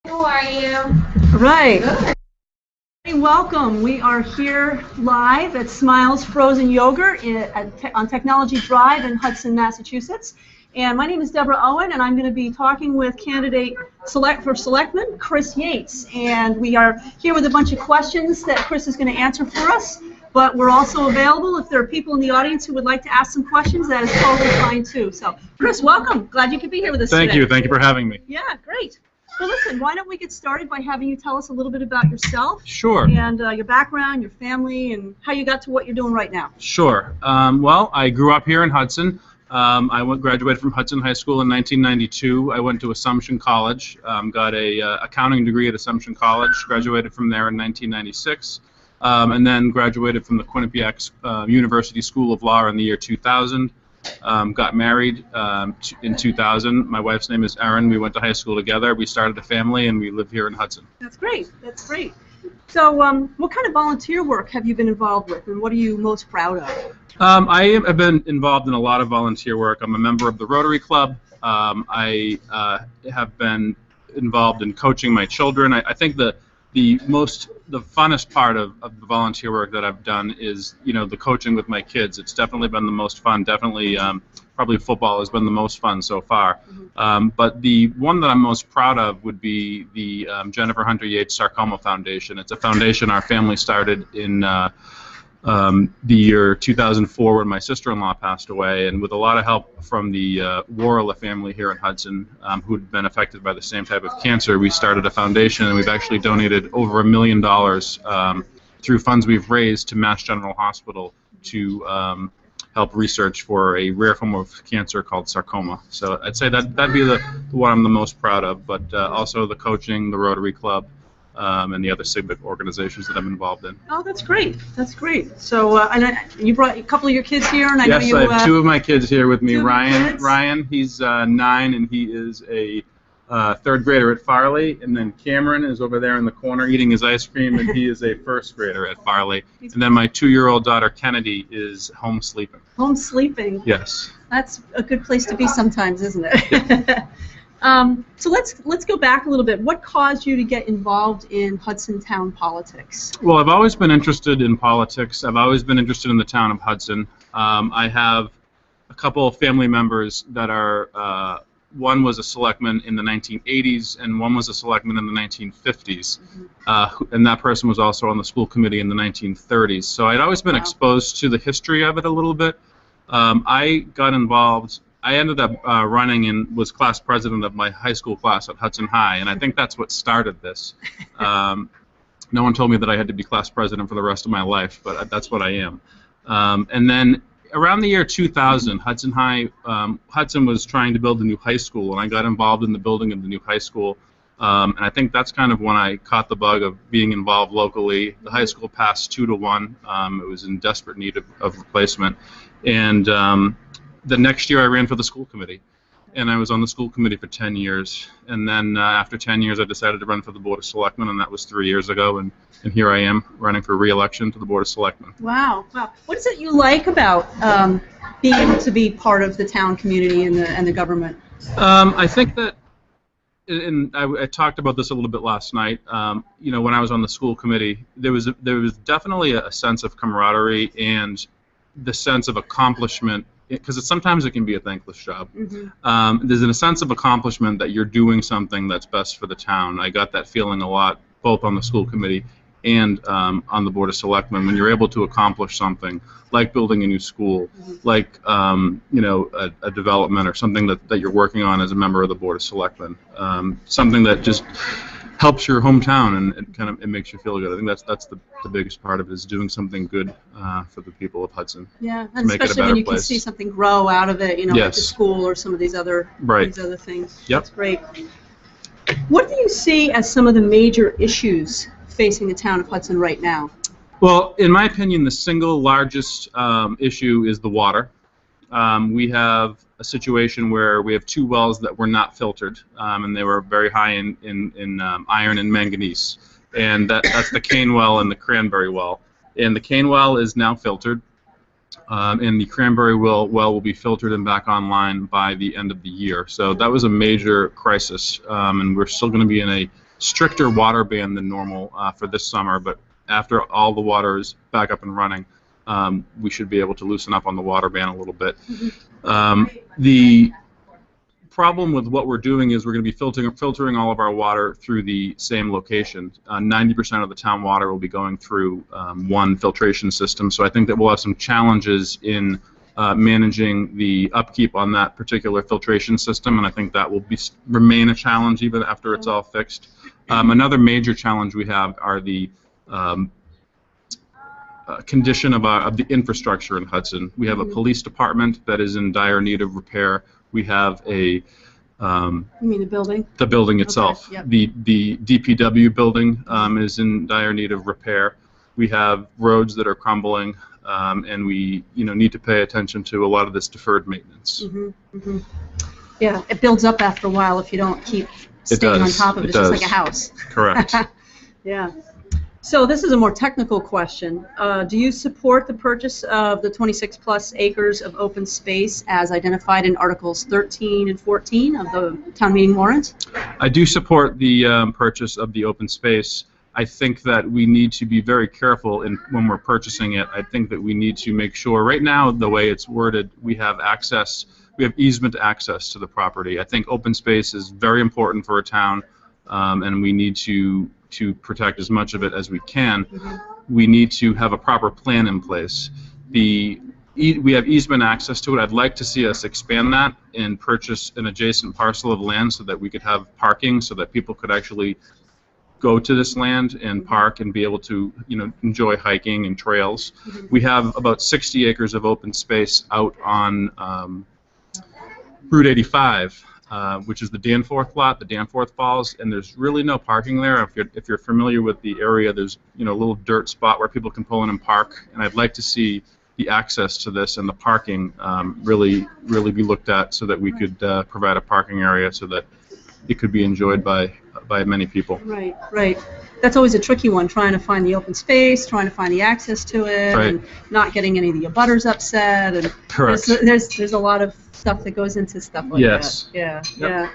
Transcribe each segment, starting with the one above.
How are you? Right. Good. Welcome. We are here live at Smyles Frozen Yogurt on Technology Drive in Hudson, Massachusetts. And my name is Deborah Owen, and I'm going to be talking with candidate for Selectman, Chris Yates. And we are here with a bunch of questions that Chris is going to answer for us. But we're also available if there are people in the audience who would like to ask some questions. That is totally fine too. So, Chris, welcome. Glad you could be here with us today. Thank you. Thank you for having me. Yeah, great. So listen, why don't we get started by having you tell us a little bit about yourself? Sure. And your background, your family, and how you got to what you're doing right now. Sure. Well, I grew up here in Hudson. I graduated from Hudson High School in 1992. I went to Assumption College, got a accounting degree at Assumption College, graduated from there in 1996, and then graduated from the Quinnipiac University School of Law in the year 2000. Got married in 2000. My wife's name is Erin. We went to high school together. We started a family, and we live here in Hudson. That's great. That's great. So what kind of volunteer work have you been involved with, and what are you most proud of? I have been involved in a lot of volunteer work. I'm a member of the Rotary Club. I have been involved in coaching my children. I think the funnest part of the volunteer work that I've done is, the coaching with my kids. It's definitely been the most fun. Definitely, probably football has been the most fun so far. Mm-hmm. But the one that I'm most proud of would be the Jennifer Hunter Yates Sarcoma Foundation. It's a foundation our family started in the year 2004 when my sister-in-law passed away, and with a lot of help from the Warrilla family here in Hudson, who'd been affected by the same type of cancer, we started a foundation, and we've actually donated over $1 million through funds we've raised to Mass General Hospital to help research for a rare form of cancer called sarcoma. So I'd say that'd be the one I'm the most proud of, but also the coaching, the Rotary Club, and the other civic organizations that I'm involved in. Oh, that's great. That's great. So, and you brought a couple of your kids here, and I know yes, you. I have two of my kids here with me. Two Ryan, kids? He's 9, and he is a third grader at Farley, and then Cameron is over there in the corner eating his ice cream, and he is a first grader at Farley. And then my 2-year-old daughter Kennedy is home sleeping. Home sleeping. Yes. That's a good place to be sometimes, isn't it? So let's go back a little bit. What caused you to get involved in Hudson town politics? Well, I've always been interested in politics. I've always been interested in the town of Hudson. I have a couple of family members that are, one was a selectman in the 1980s and one was a selectman in the 1950s. Mm-hmm. And that person was also on the school committee in the 1930s. So I'd always been exposed to the history of it a little bit. I got involved. I ended up running and was class president of my high school class at Hudson High, and I think that's what started this. No one told me that I had to be class president for the rest of my life, but that's what I am. And then around the year 2000, Hudson was trying to build a new high school, and I got involved in the building of the new high school. And I think that's kind of when I caught the bug of being involved locally. The high school passed 2-1. It was in desperate need of replacement. And the next year I ran for the school committee, and I was on the school committee for 10 years. And then after 10 years I decided to run for the Board of Selectmen, and that was 3 years ago, and here I am running for re-election to the Board of Selectmen. Wow. Wow. What is it you like about being able to be part of the town community and the government? I think that, and I talked about this a little bit last night, when I was on the school committee, there was definitely a sense of camaraderie and the sense of accomplishment, because sometimes it can be a thankless job. Mm-hmm. There's a sense of accomplishment that you're doing something that's best for the town. I got that feeling a lot, both on the school committee and on the Board of Selectmen, when you're able to accomplish something like building a new school, Mm-hmm. like a development or something that you're working on as a member of the Board of Selectmen, something that just helps your hometown and it makes you feel good. I think that's the biggest part of it, is doing something good for the people of Hudson. Yeah, and make it a especially when better you place. can see something grow out of it, like the Yes. school or some of these other things. Yep. That's great. What do you see as some of the major issues facing the town of Hudson right now? Well, in my opinion, the single largest issue is the water. We have a situation where we have 2 wells that were not filtered, and they were very high in iron and manganese. And that's the Kane well and the Cranberry well. And the Kane well is now filtered, and the Cranberry well will be filtered and back online by the end of the year. So that was a major crisis, and we're still going to be in stricter water ban than normal for this summer, but after all the water is back up and running, we should be able to loosen up on the water ban a little bit. The problem with what we're doing is we're going to be filtering all of our water through the same location. 90% of the town water will be going through one filtration system, so I think that we'll have some challenges in managing the upkeep on that particular filtration system, and I think that will remain a challenge even after it's all fixed. Another major challenge we have are the condition of the infrastructure in Hudson. We have a police department that is in dire need of repair. We have a you mean the building? The building itself. Okay, yep. The DPW building is in dire need of repair. We have roads that are crumbling, and we need to pay attention to a lot of this deferred maintenance. Yeah, it builds up after a while if you don't keep staying on top of it. It's just like a house. Correct. Yeah. So this is a more technical question. Do you support the purchase of the 26-plus acres of open space as identified in Articles 13 and 14 of the town meeting warrant? I do support the purchase of the open space. I think that we need to be very careful when we're purchasing it. I think that we need to make sure, right now, the way it's worded, we have easement access to the property. I think open space is very important for a town, and we need to protect as much of it as we can. We need to have a proper plan in place. We have easement access to it. I'd like to see us expand that and purchase an adjacent parcel of land so that we could have parking, so that people could actually go to this land and park and be able to enjoy hiking and trails. We have about 60 acres of open space out on Route 85. Which is the Danforth lot, the Danforth Falls, and there's really no parking there. If you're familiar with the area, there's a little dirt spot where people can pull in and park, and I'd like to see the access to this and the parking really be looked at so that we could provide a parking area so that it could be enjoyed by many people. Right, right. That's always a tricky one, trying to find the open space, trying to find the access to it, right, and not getting any of the abutters upset. And correct. There's a lot of stuff that goes into stuff like yes. that. Yeah, yep. Yeah.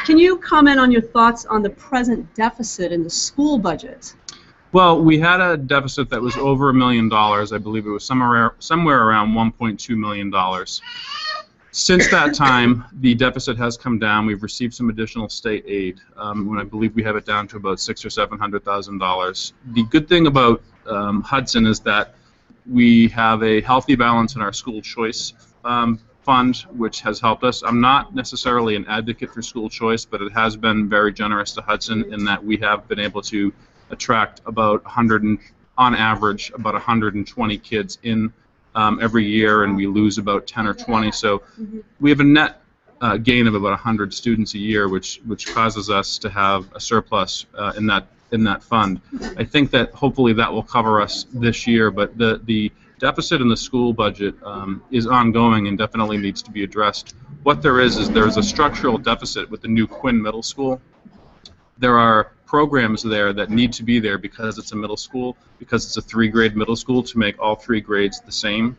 Can you comment on your thoughts on the present deficit in the school budget? Well, we had a deficit that was over $1 million. I believe it was somewhere around $1.2 million. Since that time, the deficit has come down. We've received some additional state aid. When I believe we have it down to about $600,000 or $700,000. The good thing about Hudson is that we have a healthy balance in our school choice fund, which has helped us. I'm not necessarily an advocate for school choice, but it has been very generous to Hudson in that we have been able to attract about on average, about 120 kids in every year, and we lose about 10 or 20. So we have a net gain of about 100 students a year, which causes us to have a surplus in that fund. I think that hopefully that will cover us this year, but the deficit in the school budget is ongoing and definitely needs to be addressed. What there's a structural deficit with the new Quinn Middle School. There are programs there that need to be there because it's a middle school, because it's a 3-grade middle school, to make all 3 grades the same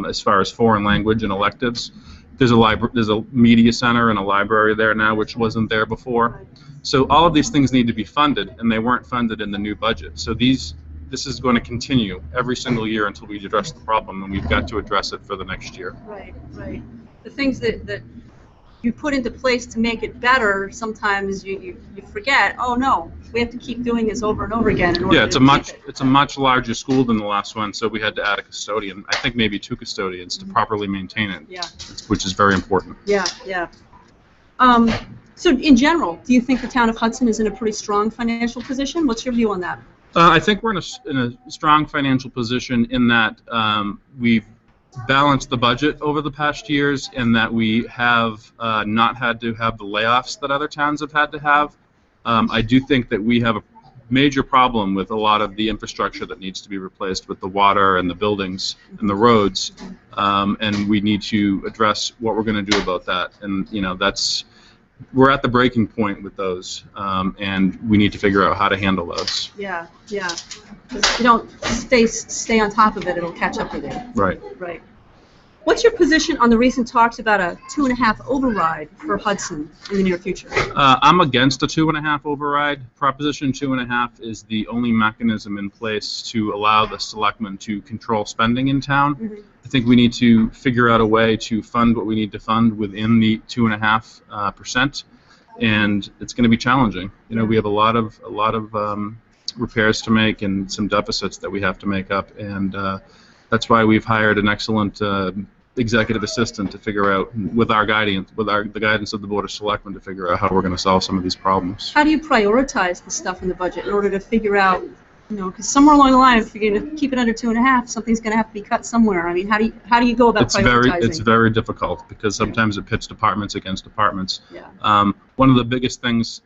as far as foreign language and electives. There's a media center and a library there now, which wasn't there before. So all of these things need to be funded, and they weren't funded in the new budget. So this is going to continue every single year until we address the problem, and we've got to address it for the next year. Right, right. The things that you put into place to make it better, sometimes you forget, oh no, we have to keep doing this over and over again in order it's a much larger school than the last one, so we had to add a custodian. I think maybe 2 custodians to properly maintain it, yeah, which is very important. Yeah, yeah. So in general, do you think the town of Hudson is in a pretty strong financial position? What's your view on that? I think we're in a strong financial position in that we've balanced the budget over the past years, and that we have not had to have the layoffs that other towns have had to have. I do think that we have a major problem with a lot of the infrastructure that needs to be replaced, with the water and the buildings and the roads, and we need to address what we're going to do about that. And we're at the breaking point with those, and we need to figure out how to handle those. Yeah, yeah. If you don't stay on top of it, it'll catch up with you. Right. Right. What's your position on the recent talks about a 2.5 override for Hudson in the near future? I'm against a 2.5 override. Proposition 2.5 is the only mechanism in place to allow the selectmen to control spending in town. Mm-hmm. I think we need to figure out a way to fund what we need to fund within the 2.5%, and it's going to be challenging. You know, we have a lot of repairs to make and some deficits that we have to make up, and that's why we've hired an excellent executive assistant to figure out, with our guidance, the guidance of the Board of Selectmen, to figure out how we're going to solve some of these problems. How do you prioritize the stuff in the budget in order to figure out, you know, because somewhere along the line, if you're going to keep it under 2.5, something's going to have to be cut somewhere. I mean, how do you go about prioritizing? It's very difficult because sometimes it pits departments against departments. Yeah. One of the biggest things,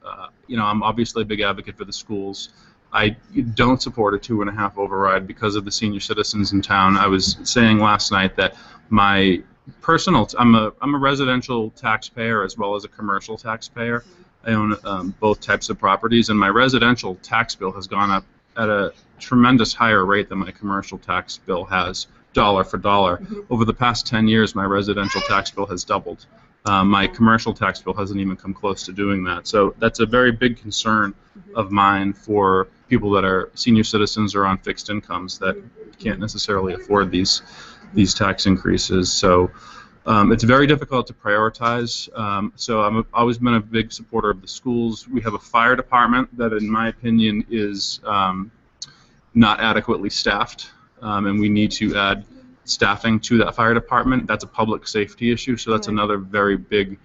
you know, I'm obviously a big advocate for the schools. I don't support a 2.5 override because of the senior citizens in town. I was saying last night that my personal, I'm a residential taxpayer as well as a commercial taxpayer. I own both types of properties, and my residential tax bill has gone up at a tremendous higher rate than my commercial tax bill has, dollar for dollar. Mm-hmm. Over the past 10 years, my residential tax bill has doubled. My commercial tax bill hasn't even come close to doing that. So that's a very big concern of mine for people that are senior citizens or on fixed incomes that can't necessarily afford these tax increases. So it's very difficult to prioritize. So I've always been a big supporter of the schools. We have a fire department that, in my opinion, is not adequately staffed, and we need to add staffing to that fire department. That's a public safety issue, so that's another very big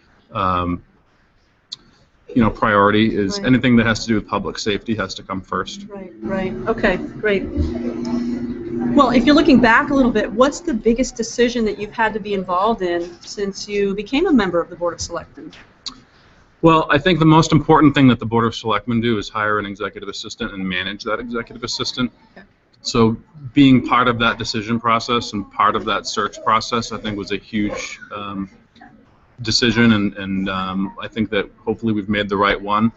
priority is anything that has to do with public safety has to come first. Right. Okay, great. Well, if you're looking back a little bit, what's the biggest decision that you've had to be involved in since you became a member of the Board of Selectmen? Well, I think the most important thing that the Board of Selectmen do is hire an executive assistant and manage that executive assistant. Okay. So being part of that decision process and part of that search process, I think, was a huge decision, and I think that hopefully we've made the right one.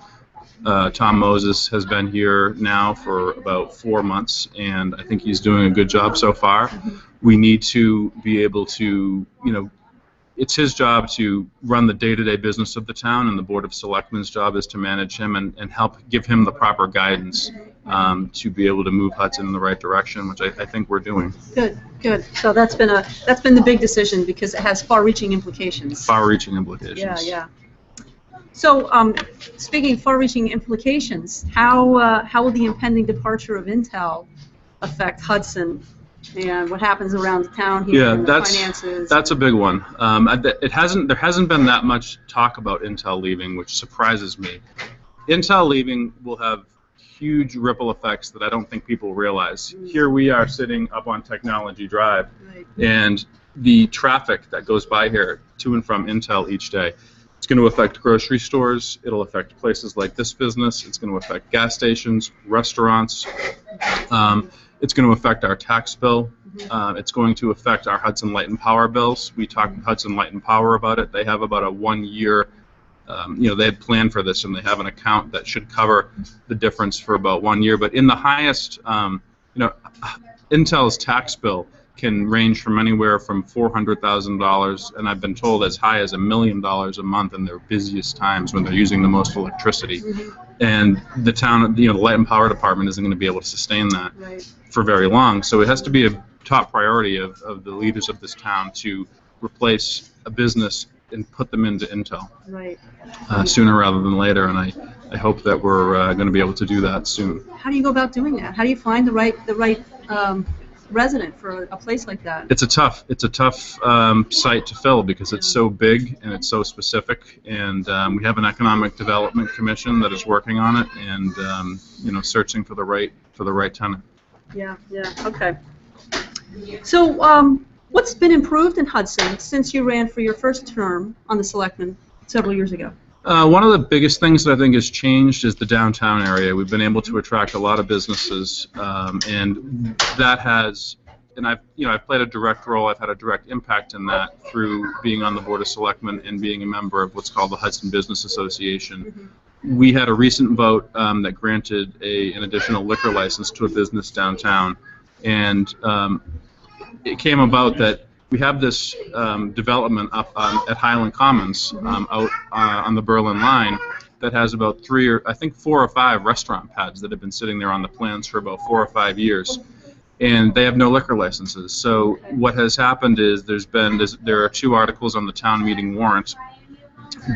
Tom Moses has been here now for about 4 months, and I think he's doing a good job so far. Mm-hmm. We need to be able to, it's his job to run the day-to-day business of the town, and the Board of Selectmen's job is to manage him and help give him the proper guidance to be able to move Hudson in the right direction, which I think we're doing. Good. So that's been the big decision because it has far-reaching implications. Far-reaching implications. Yeah. So, speaking of far-reaching implications, how will the impending departure of Intel affect Hudson and what happens around town here and the finances? That's a big one. There hasn't been that much talk about Intel leaving, which surprises me. Intel leaving will have huge ripple effects that I don't think people realize. Here we are sitting up on Technology Drive, and the traffic that goes by here to and from Intel each day, it's going to affect grocery stores, it'll affect places like this business, it's going to affect gas stations, restaurants, it's going to affect our tax bill, it's going to affect our Hudson Light and Power bills. We talked with Hudson Light and Power about it. They have about a 1 year, they had planned for this, and they have an account that should cover the difference for about 1 year. But in the highest, Intel's tax bill can range from anywhere from $400,000, and I've been told as high as $1 million a month in their busiest times when they're using the most electricity. And the town, the Light and Power Department isn't going to be able to sustain that for very long. So it has to be a top priority of the leaders of this town to replace a business and put them into Intel sooner rather than later, and I hope that we're going to be able to do that soon. How do you go about doing that? How do you find the right resident for a place like that? It's a tough site to fill because it's so big and it's so specific, and we have an economic development commission that is working on it and searching for the right tenant. Yeah. Okay. So what's been improved in Hudson since you ran for your first term on the Selectmen several years ago? One of the biggest things that I think has changed is the downtown area. We've been able to attract a lot of businesses, and that has, and I've played a direct role. I've had a direct impact in that through being on the Board of Selectmen and being a member of what's called the Hudson Business Association. We had a recent vote that granted an additional liquor license to a business downtown, and it came about that we have this development up at Highland Commons out on the Berlin line that has about 4 or 5 restaurant pads that have been sitting there on the plans for about 4 or 5 years, and they have no liquor licenses. So what has happened is there are 2 articles on the town meeting warrant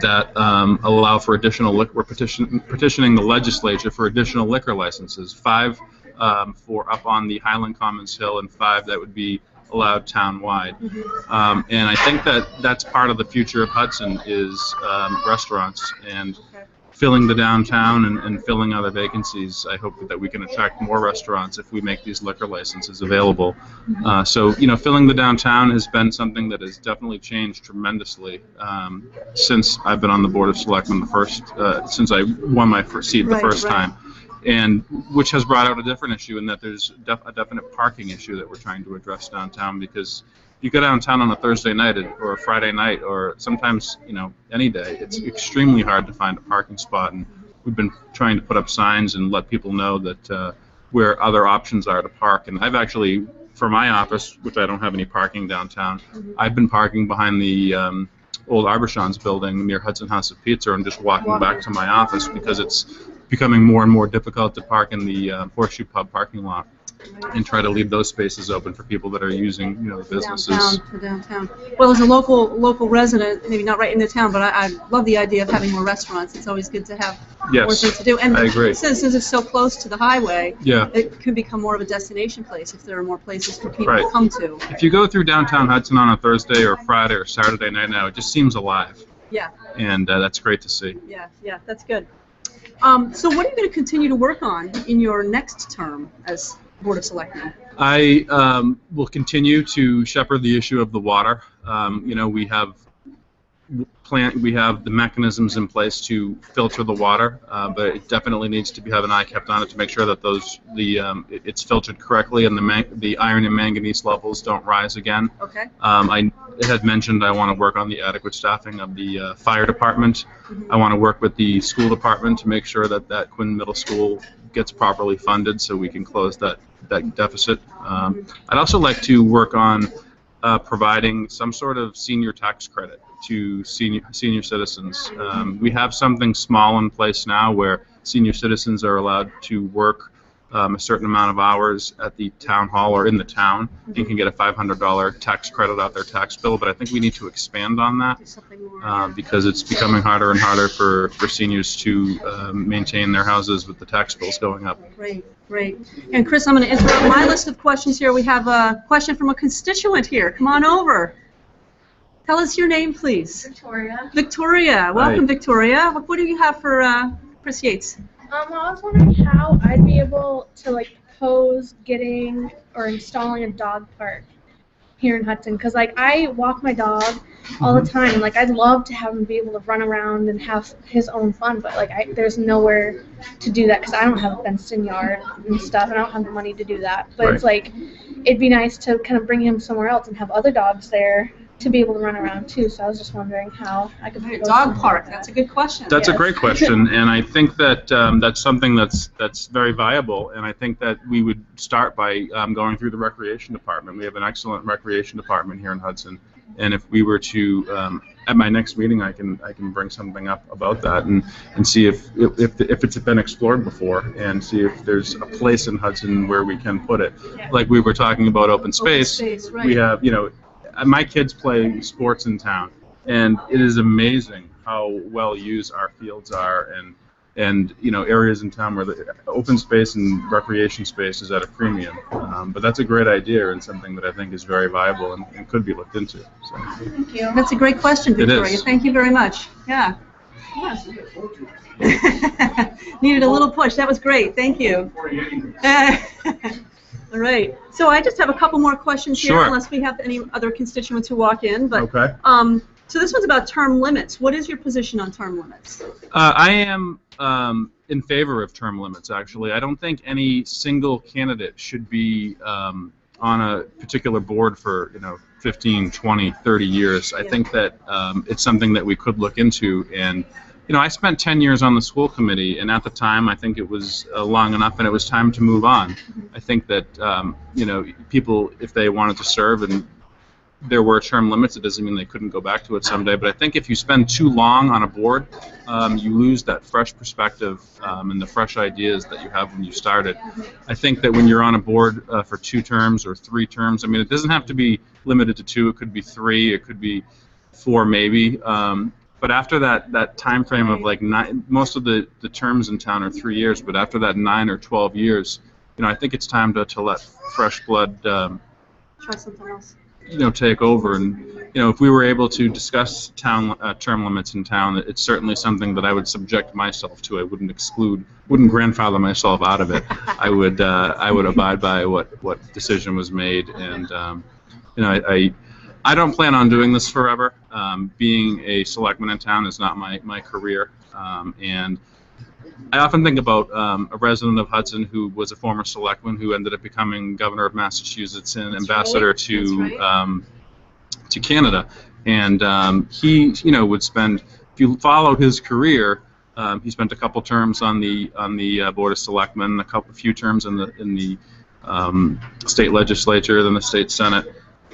that allow for additional we're petitioning the legislature for additional liquor licenses, 5 for up on the Highland Commons Hill and 5 that would be allowed town-wide. And I think that's part of the future of Hudson is restaurants and filling the downtown and filling other vacancies. I hope that we can attract more restaurants if we make these liquor licenses available. So, filling the downtown has been something that has definitely changed tremendously since I've been on the Board of Selectmen since I won my first seat the first time. And which has brought out a different issue in that there's a definite parking issue that we're trying to address downtown, because you go downtown on a Thursday night or a Friday night or sometimes any day, it's extremely hard to find a parking spot, and we've been trying to put up signs and let people know that where other options are to park. And I've actually, for my office, which I don't have any parking downtown, I've been parking behind the old Arbichon's building near Hudson House of Pizza and just walking back to my office because it's becoming more and more difficult to park in the Horseshoe Pub parking lot, and try to leave those spaces open for people that are using, the businesses. For downtown. Well, as a local resident, maybe not right in the town, but I love the idea of having more restaurants. It's always good to have more things to do. And I agree. Since it's so close to the highway, it could become more of a destination place if there are more places for people to come to. If you go through downtown Hudson on a Thursday or Friday or Saturday night now, it just seems alive. Yeah. And that's great to see. Yeah, that's good. So what are you going to continue to work on in your next term as Board of Selectmen? I will continue to shepherd the issue of the water. We have the mechanisms in place to filter the water, but it definitely needs to have an eye kept on it to make sure that it's filtered correctly and the iron and manganese levels don't rise again. Okay. I had mentioned I want to work on the adequate staffing of the fire department. I want to work with the school department to make sure that Quinn Middle School gets properly funded so we can close that deficit. I'd also like to work on providing some sort of senior tax credit to senior citizens. We have something small in place now where senior citizens are allowed to work a certain amount of hours at the town hall or in the town and can get a $500 tax credit off their tax bill, but I think we need to expand on that because it's becoming harder and harder for seniors to maintain their houses with the tax bills going up. Great. And Chris, I'm going to interrupt my list of questions here. We have a question from a constituent here. Come on over. Tell us your name, please. Victoria. Welcome, Hi. Victoria. What do you have for Chris Yates? I was wondering how I'd be able to propose getting or installing a dog park here in Hudson, because I walk my dog all the time, and I'd love to have him be able to run around and have his own fun, but there's nowhere to do that because I don't have a fenced-in yard and stuff, and I don't have the money to do that. But it's it'd be nice to kind of bring him somewhere else and have other dogs there to be able to run around too. So I was just wondering how I could propose dog park. That's a good question. That's a great question, and I think that that's something that's very viable. And I think that we would start by going through the recreation department. We have an excellent recreation department here in Hudson, and if we were to at my next meeting, I can bring something up about that and see if it's been explored before, and see if there's a place in Hudson where we can put it. Like we were talking about open space. Right. We have my kids play sports in town, and it is amazing how well used our fields are, and areas in town where the open space and recreation space is at a premium. But that's a great idea and something that I think is very viable and could be looked into. So. Thank you. That's a great question, Victoria. It is. Thank you very much. Yeah. Needed a little push. That was great. Thank you. All right. So I just have a couple more questions here, Sure. unless we have any other constituents who walk in. But Okay. So this one's about term limits. What is your position on term limits? I am in favor of term limits, actually. I don't think any single candidate should be on a particular board for 15, 20, 30 years. I think that it's something that we could look into. And I spent 10 years on the school committee, and at the time I think it was long enough and it was time to move on. I think that people, if they wanted to serve and there were term limits, it doesn't mean they couldn't go back to it someday. But I think if you spend too long on a board, you lose that fresh perspective and the fresh ideas that you have when you started. I think that when you're on a board for 2 terms or 3 terms, I mean, it doesn't have to be limited to 2. It could be 3. It could be 4, maybe. But after that time frame of like 9, most of the terms in town are 3 years. But after that 9 or 12 years, I think it's time to let fresh blood. Try something else. Take over, and if we were able to discuss town term limits in town, it's certainly something that I would subject myself to. I wouldn't grandfather myself out of it. I would abide by what decision was made, and I don't plan on doing this forever. Being a selectman in town is not my career, and I often think about a resident of Hudson who was a former selectman who ended up becoming governor of Massachusetts and ambassador to Canada, and he would spend. If you follow his career, he spent a couple terms on the board of selectmen, a few terms in the state legislature, then the state senate,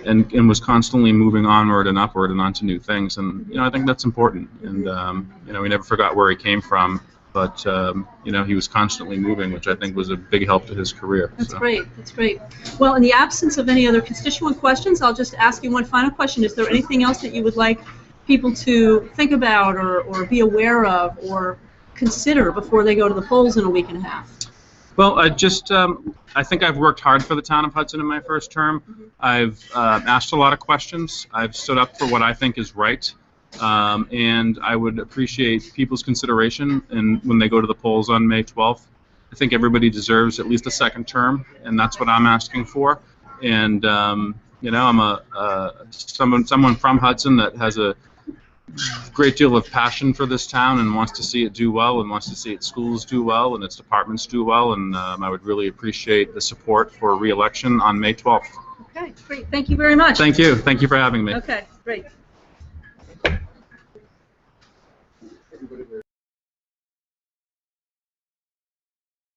and was constantly moving onward and upward and onto new things. And I think that's important. And he never forgot where he came from. But he was constantly moving, which I think was a big help to his career. That's great. That's great. Well, in the absence of any other constituent questions, I'll just ask you one final question. Is there anything else that you would like people to think about or be aware of or consider before they go to the polls in a week and a half? Well, I think I've worked hard for the town of Hudson in my first term. I've asked a lot of questions. I've stood up for what I think is right. And I would appreciate people's consideration when they go to the polls on May 12th. I think everybody deserves at least a second term, and that's what I'm asking for. And I'm someone from Hudson that has a great deal of passion for this town and wants to see it do well and wants to see its schools do well and its departments do well. And I would really appreciate the support for re-election on May 12th. Okay, great. Thank you very much. Thank you. Thank you for having me. Okay, great.